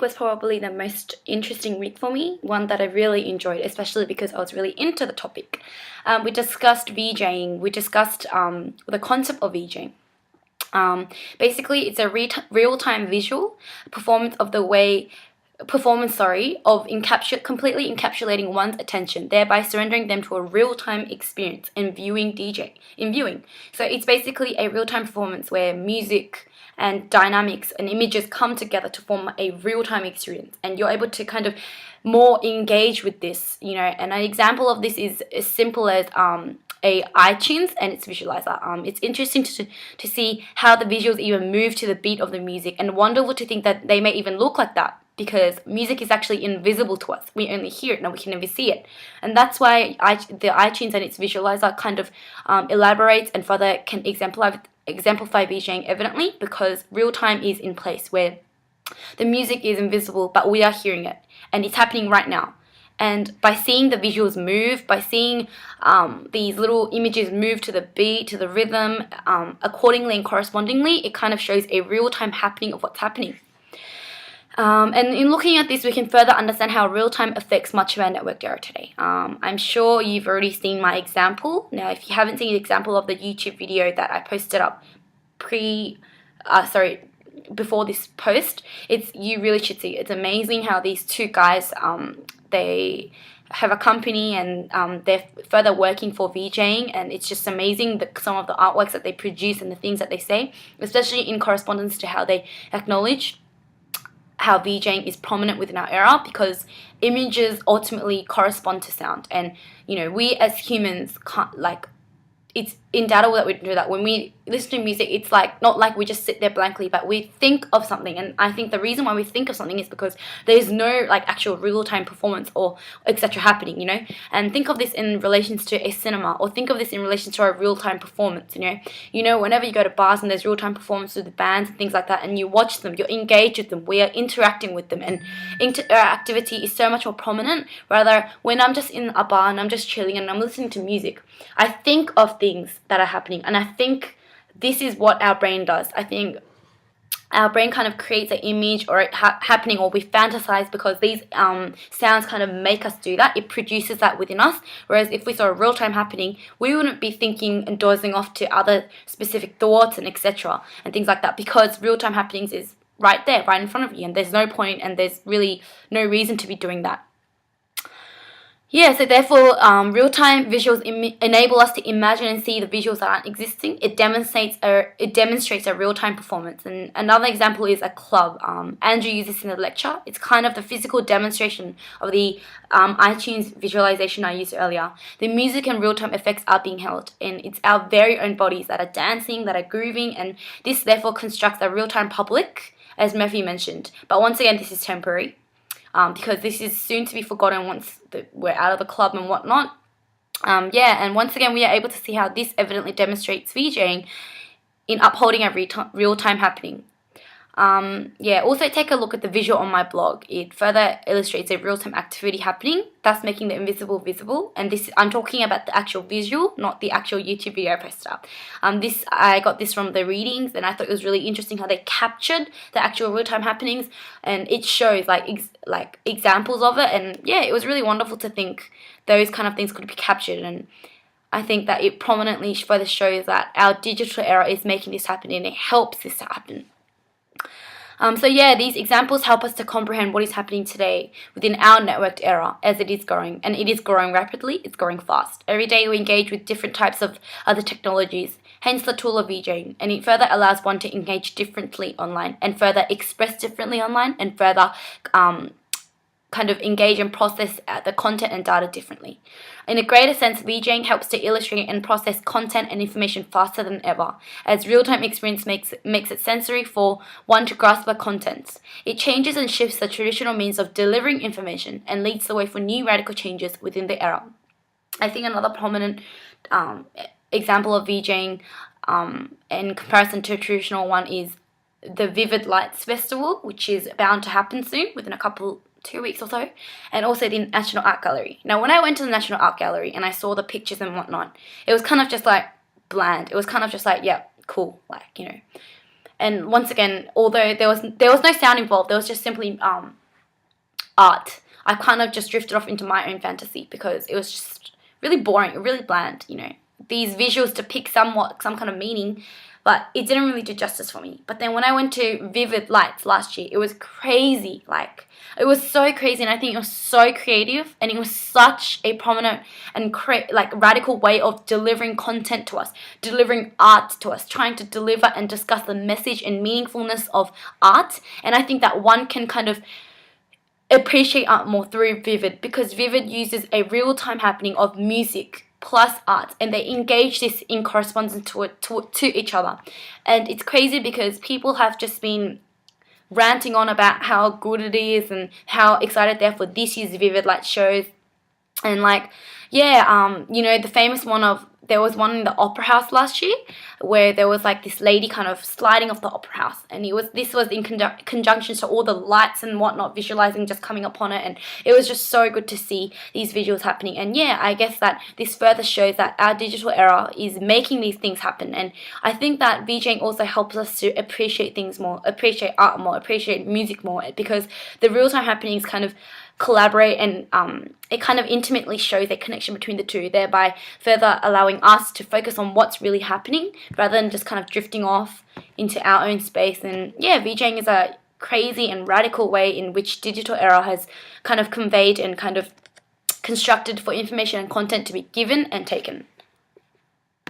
week was probably the most interesting week for me, one that I really enjoyed, especially because I was really into the topic. We discussed Vjing, we discussed the concept of Vjing. Basically, it's a real-time visual performance of completely encapsulating one's attention, thereby surrendering them to a real-time experience in viewing. So it's basically a real-time performance where music and dynamics and images come together to form a real-time experience, and you're able to kind of more engage with this, and an example of this is as simple as a iTunes and its visualizer. It's interesting to see how the visuals even move to the beat of the music, and wonderful to think that they may even look like that, because music is actually invisible to us. We only hear it, and we can never see it. And that's why the iTunes and its visualizer kind of elaborates and further can exemplify Vjing evidently, because real time is in place where the music is invisible, but we are hearing it, and it's happening right now. And by seeing the visuals move, by seeing these little images move to the beat, to the rhythm, accordingly and correspondingly, it kind of shows a real-time happening of what's happening. And in looking at this, we can further understand how real-time affects much of our networked era today. I'm sure you've already seen my example. Now, if you haven't seen the example of the YouTube video that I posted up before this post, you really should see it. It's amazing how these two guys, they have a company, and they're further working for Vjing, and it's just amazing some of the artworks that they produce and the things that they say, especially in correspondence to how they acknowledge how Vjing is prominent within our era, because images ultimately correspond to sound, and we as humans can't, it's indubitable that we do that. When we listen to music, it's not like we just sit there blankly, but we think of something. And I think the reason why we think of something is because there's no actual real-time performance or etc. happening, And think of this in relations to a cinema, or think of this in relation to a real-time performance, whenever you go to bars and there's real-time performance with the bands and things like that, and you watch them, you're engaged with them, we are interacting with them, and interactivity is so much more prominent. Rather, when I'm just in a bar and I'm just chilling and I'm listening to music, I think of things that are happening, and I think this is what our brain does. I think our brain kind of creates an image or it happening, or we fantasize because these sounds kind of make us do that. It produces that within us, whereas if we saw a real-time happening, we wouldn't be thinking and dozing off to other specific thoughts and etc. and things like that, because real-time happenings is right there, right in front of you, and there's no point and there's really no reason to be doing that. Yeah, so therefore, real-time visuals enable us to imagine and see the visuals that aren't existing. It demonstrates a real-time performance. And another example is a club. Andrew used this in the lecture. It's kind of the physical demonstration of the iTunes visualization I used earlier. The music and real-time effects are being held, and it's our very own bodies that are dancing, that are grooving, and this therefore constructs a real-time public, as Murphy mentioned. But once again, this is temporary. Because this is soon to be forgotten once we're out of the club and whatnot. And once again, we are able to see how this evidently demonstrates Vjing in upholding a real-time happening. Also take a look at the visual on my blog. It further illustrates a real-time activity happening, thus making the invisible visible. And this, I'm talking about the actual visual, not the actual YouTube video I posted up. I got this from the readings, and I thought it was really interesting how they captured the actual real-time happenings, and it shows examples of it. And yeah, it was really wonderful to think those kind of things could be captured, and I think that it prominently further shows that our digital era is making this happen, and it helps this to happen. These examples help us to comprehend what is happening today within our networked era as it is growing, and it is growing rapidly, it's growing fast. Every day we engage with different types of other technologies, hence the tool of Vjing, and it further allows one to engage differently online and further express differently online and further kind of engage and process the content and data differently. In a greater sense, Vjing helps to illustrate and process content and information faster than ever, as real-time experience makes it sensory for one to grasp the contents. It changes and shifts the traditional means of delivering information and leads the way for new radical changes within the era. I think another prominent example of Vjing in comparison to a traditional one is the Vivid Lights Festival, which is bound to happen soon, within 2 weeks or so, and also the National Art Gallery. Now, when I went to the National Art Gallery and I saw the pictures and whatnot, it was kind of just bland. It was kind of just yeah, cool, And once again, although there was no sound involved, there was just simply art. I kind of just drifted off into my own fantasy because it was just really boring, really bland, you know. These visuals depict some kind of meaning, but it didn't really do justice for me. But then when I went to Vivid Lights last year, it was crazy. Like, it was so crazy, and I think it was so creative, and it was such a prominent and radical way of delivering content to us, delivering art to us, trying to deliver and discuss the message and meaningfulness of art. And I think that one can kind of appreciate art more through Vivid, because Vivid uses a real-time happening of music plus art, and they engage this in correspondence to each other. And it's crazy because people have just been ranting on about how good it is and how excited they are for this year's Vivid Light shows. And like, yeah, you know, the famous one of, there was one in the Opera House last year where there was like this lady kind of sliding off the Opera House, and this was in conjunction to all the lights and whatnot visualizing just coming upon it, and it was just so good to see these visuals happening. And yeah, I guess that this further shows that our digital era is making these things happen, and I think that Vjing also helps us to appreciate things more, appreciate art more, appreciate music more, because the real-time happenings kind of collaborate, and it kind of intimately shows a connection between the two, thereby further allowing us to focus on what's really happening rather than just kind of drifting off into our own space. And yeah, Vjing is a crazy and radical way in which digital era has kind of conveyed and kind of constructed for information and content to be given and taken.